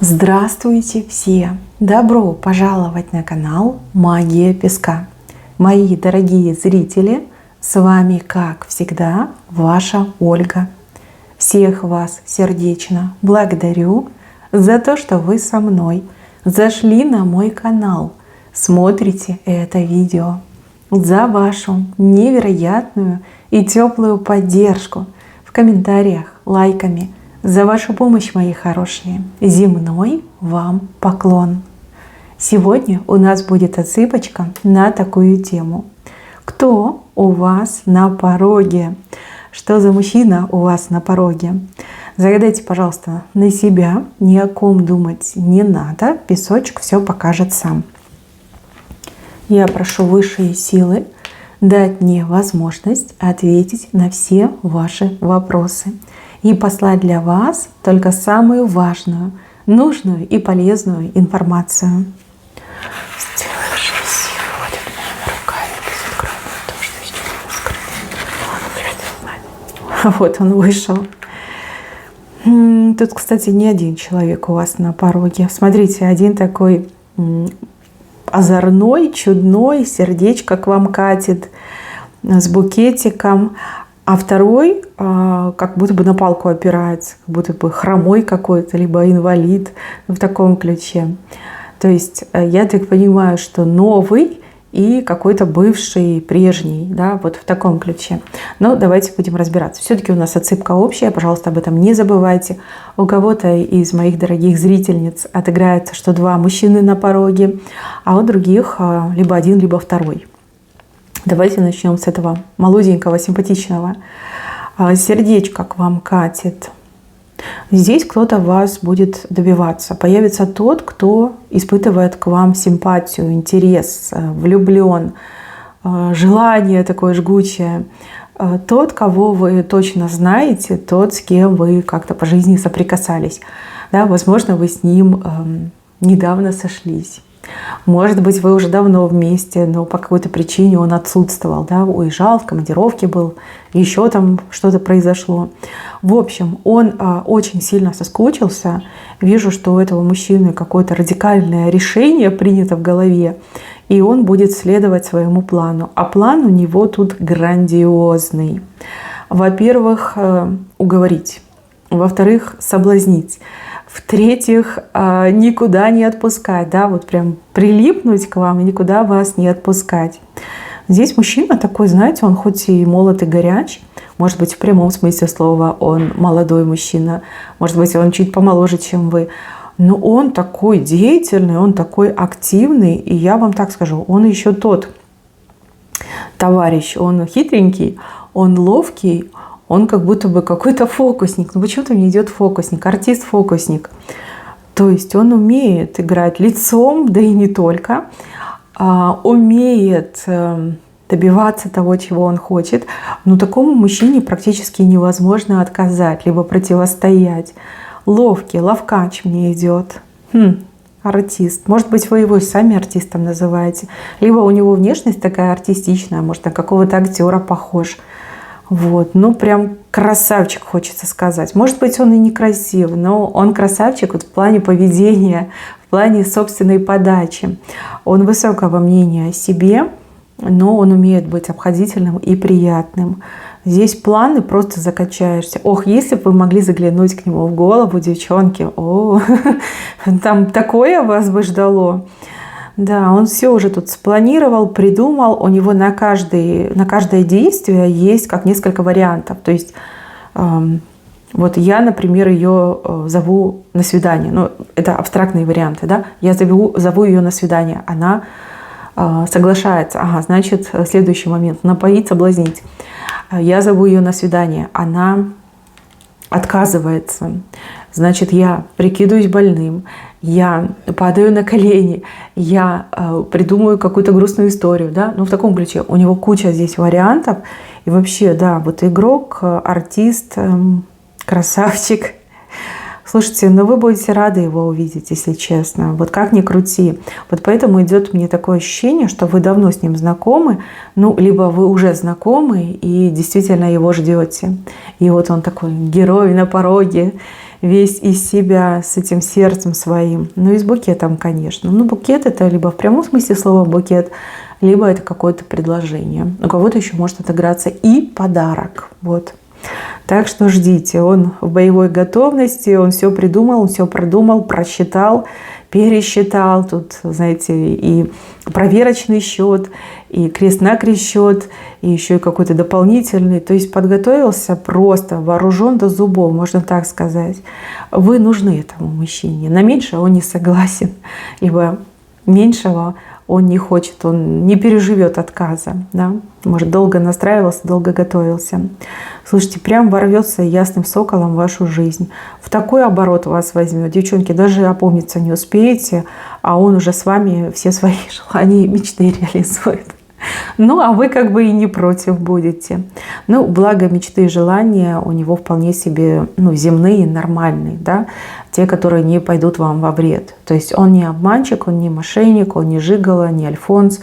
Здравствуйте все! Добро пожаловать на канал Магия Песка. Мои дорогие зрители, с вами, как всегда, ваша Ольга. Всех вас сердечно благодарю за то, что вы со мной зашли на мой канал, смотрите это видео, за вашу невероятную и теплую поддержку в комментариях, лайками, за вашу помощь, мои хорошие. Земной вам поклон. Сегодня у нас будет отсыпочка на такую тему. Кто у вас на пороге? Что за мужчина у вас на пороге? Загадайте, пожалуйста, на себя. Ни о ком думать не надо. Песочек все покажет сам. Я прошу высшие силы дать мне возможность ответить на все ваши вопросы и послать для вас только самую важную, нужную и полезную информацию. Вот он вышел. Тут, кстати, не один человек у вас на пороге. Смотрите, один такой озорной, чудной, сердечко к вам катит с букетиком. А второй как будто бы на палку опирается, как будто бы хромой какой-то, либо инвалид в таком ключе. То есть я так понимаю, что новый и какой-то бывший, прежний, да, вот в таком ключе. Но давайте будем разбираться. Все-таки у нас отсыпка общая, пожалуйста, об этом не забывайте. У кого-то из моих дорогих зрительниц отыграется, что два мужчины на пороге, а у других либо один, либо второй. Давайте начнем с этого молоденького, симпатичного. Сердечко к вам катит. Здесь кто-то вас будет добиваться. Появится тот, кто испытывает к вам симпатию, интерес, влюблен, желание такое жгучее. Тот, кого вы точно знаете, тот, с кем вы как-то по жизни соприкасались. Да, возможно, вы с ним недавно сошлись. Может быть, вы уже давно вместе, но по какой-то причине он отсутствовал, да, уезжал, в командировке был, еще там что-то произошло. В общем, он очень сильно соскучился. Вижу, что у этого мужчины какое-то радикальное решение принято в голове, и он будет следовать своему плану. А план у него тут грандиозный. Во-первых, уговорить. Во-вторых, соблазнить. В-третьих, никуда не отпускать, да, вот прям прилипнуть к вам и никуда вас не отпускать. Здесь мужчина такой, знаете, он хоть и молод и горяч, может быть, в прямом смысле слова он молодой мужчина, может быть, он чуть помоложе, чем вы, но он такой деятельный, он такой активный, и я вам так скажу, он еще тот товарищ, он хитренький, он ловкий, он как будто бы какой-то фокусник. Ну почему-то мне идет фокусник, артист-фокусник. То есть он умеет играть лицом, да и не только. Умеет добиваться того, чего он хочет. Но такому мужчине практически невозможно отказать, либо противостоять. Ловкий, ловкач мне идет. Артист. Может быть, вы его сами артистом называете. Либо у него внешность такая артистичная, может, на какого-то актера похож. Вот, ну прям красавчик, хочется сказать. Может быть, он и некрасив, но он красавчик вот в плане поведения, в плане собственной подачи. Он высокого мнения о себе, но он умеет быть обходительным и приятным. Здесь планы просто закачаешься. Ох, если бы вы могли заглянуть к нему в голову, девчонки, о, там такое вас бы ждало. Да, он все уже тут спланировал, придумал. У него на каждое действие есть как несколько вариантов. То есть вот я, например, ее зову на свидание. Ну, это абстрактные варианты, да? Я зову ее на свидание. Она соглашается. Ага, значит, следующий момент. Напоить, соблазнить. Я зову ее на свидание. Она отказывается. Значит, я прикидываюсь больным, я падаю на колени, я придумаю какую-то грустную историю, да, ну в таком ключе. У него куча здесь вариантов. И вообще, да, вот игрок, артист, красавчик. Слушайте, ну вы будете рады его увидеть, если честно. Вот как ни крути. Вот поэтому идет мне такое ощущение, что вы давно с ним знакомы, ну, либо вы уже знакомы и действительно его ждете. И вот он такой герой на пороге. весь из себя, с этим сердцем своим. Ну и с букетом, конечно. Ну, букет — это либо в прямом смысле слова букет, либо это какое-то предложение. У кого-то еще может отыграться и подарок. Вот. Так что ждите. Он в боевой готовности, он все придумал, он все продумал, просчитал, пересчитал. Тут, знаете, и проверочный счет, и крест-накрест счет, и еще и какой-то дополнительный. То есть подготовился просто, вооружен до зубов, можно так сказать. Вы нужны этому мужчине. На меньшее он не согласен, ибо меньшего он не хочет, он не переживет отказа. Да? Может, долго настраивался, долго готовился. Слушайте, прям ворвется ясным соколом в вашу жизнь. В такой оборот вас возьмет. Девчонки, даже опомниться не успеете, а он уже с вами все свои желания и мечты реализует. Ну, а вы как бы и не против будете. Ну, благо мечты и желания у него вполне себе земные, нормальные, да, те, которые не пойдут вам во вред. То есть он не обманщик, он не мошенник, он не жигало, не альфонс.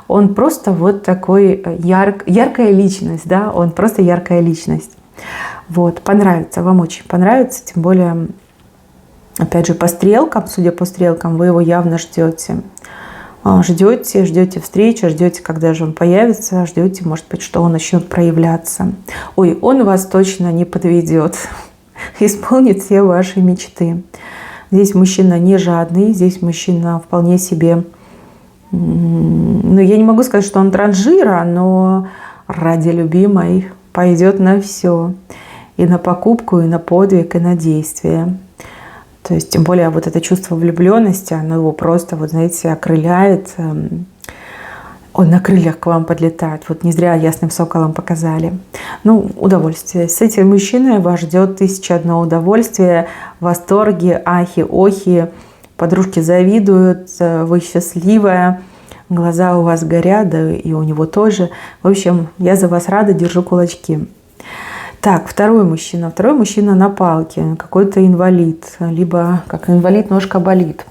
Он просто вот такой яркая личность, да, он просто яркая личность. Вот, понравится, вам очень понравится, тем более, опять же, по стрелкам, судя по стрелкам, вы его явно ждете. Ждете встречи, ждете, когда же он появится, ждете, может быть, что он начнет проявляться. Ой, он вас точно не подведет, исполнит все ваши мечты. Здесь мужчина не жадный, здесь мужчина вполне себе, я не могу сказать, что он транжира, но ради любимой пойдет на все. И на покупку, и на подвиг, и на действие. То есть, тем более, вот это чувство влюбленности, оно его просто, вот знаете, окрыляет. Он на крыльях к вам подлетает. Вот не зря ясным соколом показали. Ну, удовольствие. С этим мужчиной вас ждет 1001 удовольствие, восторги, ахи, охи. Подружки завидуют, вы счастливая, глаза у вас горят, да и у него тоже. В общем, я за вас рада, держу кулачки. Так, второй мужчина на палке, какой-то инвалид, либо как инвалид ножка болит.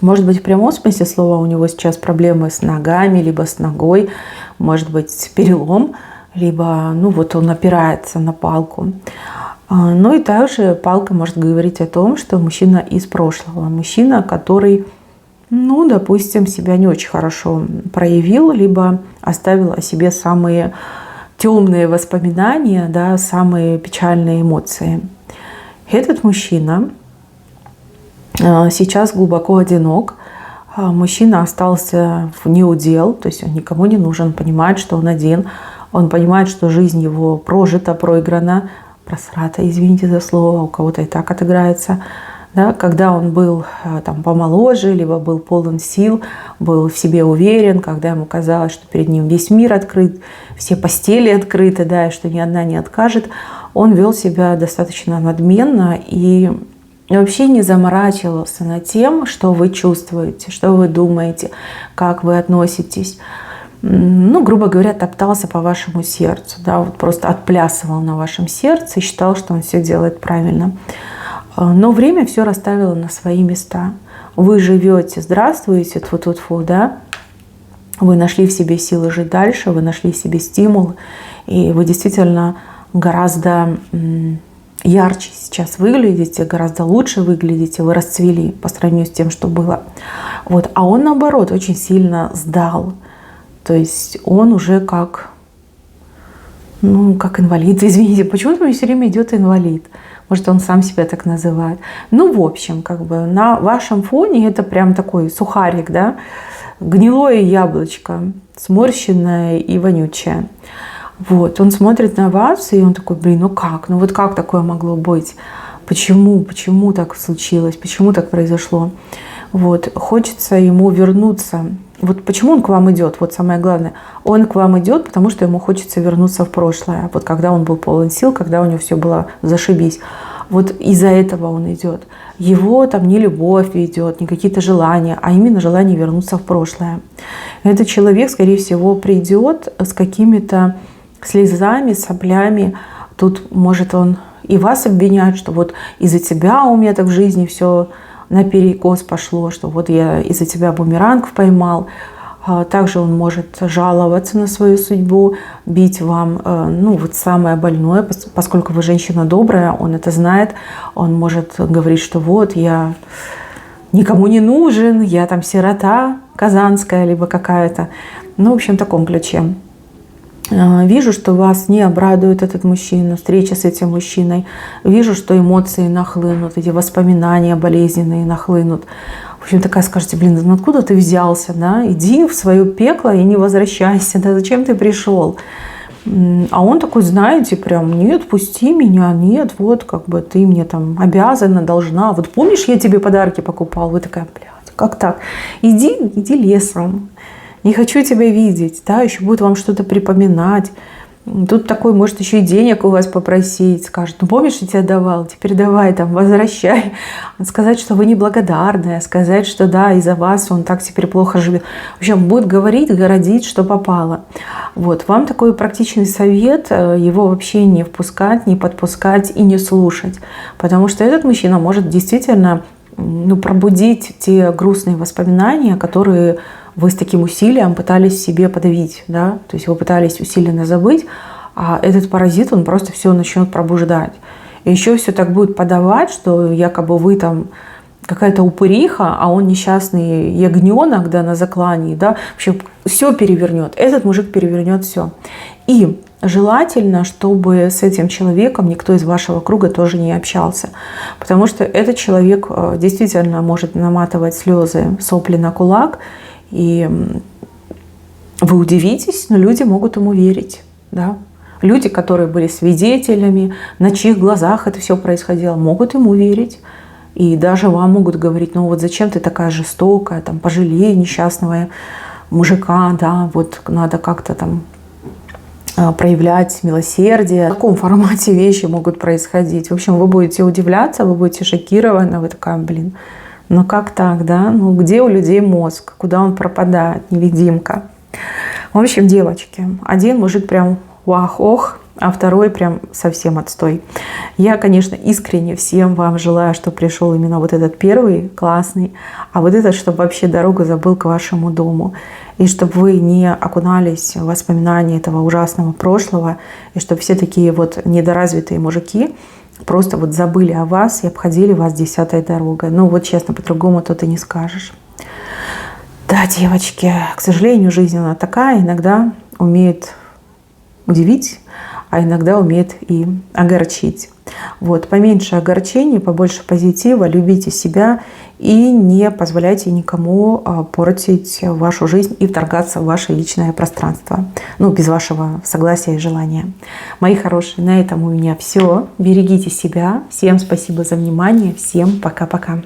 Может быть, в прямом смысле слова у него сейчас проблемы с ногами, либо с ногой, может быть, перелом, либо, он опирается на палку. Ну и также палка может говорить о том, что мужчина из прошлого, мужчина, который, допустим, себя не очень хорошо проявил, либо оставил о себе самые темные воспоминания, да, самые печальные эмоции. Этот мужчина сейчас глубоко одинок. Мужчина остался в неудел, то есть он никому не нужен, понимает, что он один. Он понимает, что жизнь его прожита, проиграна, просрата, извините за слово, у кого-то и так отыграется. Да, когда он был помоложе, либо был полон сил, был в себе уверен, когда ему казалось, что перед ним весь мир открыт, все постели открыты, да, и что ни одна не откажет, он вел себя достаточно надменно и вообще не заморачивался над тем, что вы чувствуете, что вы думаете, как вы относитесь. Грубо говоря, топтался по вашему сердцу, да, вот просто отплясывал на вашем сердце и считал, что он все делает правильно. Но время все расставило на свои места. Вы живете, здравствуете, тьфу-тьфу-тьфу, да? Вы нашли в себе силы жить дальше, вы нашли в себе стимул, и вы действительно гораздо ярче сейчас выглядите, гораздо лучше выглядите, вы расцвели по сравнению с тем, что было. Вот. А он, наоборот, очень сильно сдал. То есть он уже как инвалид. Извините, почему-то мне все время идет инвалид. Может, он сам себя так называет. В общем, на вашем фоне это прям такой сухарик, да, гнилое яблочко, сморщенное и вонючее. Вот, он смотрит на вас, и он такой, как? Как такое могло быть? Почему так случилось? Почему так произошло? Вот, хочется ему вернуться. Вот почему он к вам идет? Вот самое главное. Он к вам идет, потому что ему хочется вернуться в прошлое. Вот когда он был полон сил, когда у него все было зашибись. Вот из-за этого он идет. Его не любовь ведет, не какие-то желания, а именно желание вернуться в прошлое. Этот человек, скорее всего, придет с какими-то слезами, соплями. Тут может он и вас обвинять, что вот из-за тебя у меня так в жизни все наперекос пошло, что вот я из-за тебя бумеранг поймал. Также он может жаловаться на свою судьбу, бить вам, ну, вот самое больное, поскольку вы женщина добрая, он это знает, он может говорить, что вот я никому не нужен, я там сирота казанская, либо какая-то. Ну, в общем, в таком ключе. Вижу, что вас не обрадует этот мужчина, встреча с этим мужчиной. Вижу, что эмоции нахлынут, эти воспоминания болезненные нахлынут. В общем, такая скажете, блин, ну откуда ты взялся, да? Иди в свое пекло и не возвращайся, да зачем ты пришел? А он такой, знаете, прям, нет, пусти меня, нет, вот как бы ты мне там обязана, должна. Вот помнишь, я тебе подарки покупал? Вы такая, блядь, как так? Иди лесом. Не хочу тебя видеть, да, еще будет вам что-то припоминать. Тут такой, может, еще и денег у вас попросить, скажет, ну помнишь, я тебе давал, теперь давай там, возвращай. Сказать, что вы неблагодарная, сказать, что да, из-за вас он так теперь плохо живет. В общем, будет говорить, городить, что попало. Вот, вам такой практичный совет, его вообще не впускать, не подпускать и не слушать. Потому что этот мужчина может действительно пробудить те грустные воспоминания, которые вы с таким усилием пытались себе подавить, да, то есть вы пытались усиленно забыть, а этот паразит, он просто все начнет пробуждать. И еще все так будет подавать, что якобы вы там какая-то упыриха, а он несчастный ягненок, да, на заклании, да, вообще все перевернет. Этот мужик перевернет все. И желательно, чтобы с этим человеком никто из вашего круга тоже не общался. Потому что этот человек действительно может наматывать слезы, сопли на кулак. И вы удивитесь, но люди могут ему верить. Да? Люди, которые были свидетелями, на чьих глазах это все происходило, могут ему верить. И даже вам могут говорить, ну вот зачем ты такая жестокая, там, пожалей несчастного мужика, да, вот надо как-то там проявлять милосердие. В таком формате вещи могут происходить. В общем, вы будете удивляться, вы будете шокированы, вы такая, блин, ну как так, да? Ну где у людей мозг? Куда он пропадает? Невидимка. В общем, девочки, один мужик прям вах-ох, а второй прям совсем отстой. Я, конечно, искренне всем вам желаю, чтобы пришел именно вот этот первый классный, а вот этот, чтобы вообще дорогу забыл к вашему дому. И чтобы вы не окунались в воспоминания этого ужасного прошлого, и чтобы все такие вот недоразвитые мужики просто вот забыли о вас и обходили вас 10-й дорогой. Ну вот честно, по-другому тут и не скажешь. Да, девочки, к сожалению, жизнь она такая, иногда умеет удивить, а иногда умеет и огорчить. Вот, поменьше огорчений, побольше позитива, любите себя и не позволяйте никому портить вашу жизнь и вторгаться в ваше личное пространство. Ну, без вашего согласия и желания. Мои хорошие, на этом у меня все. Берегите себя. Всем спасибо за внимание. Всем пока-пока.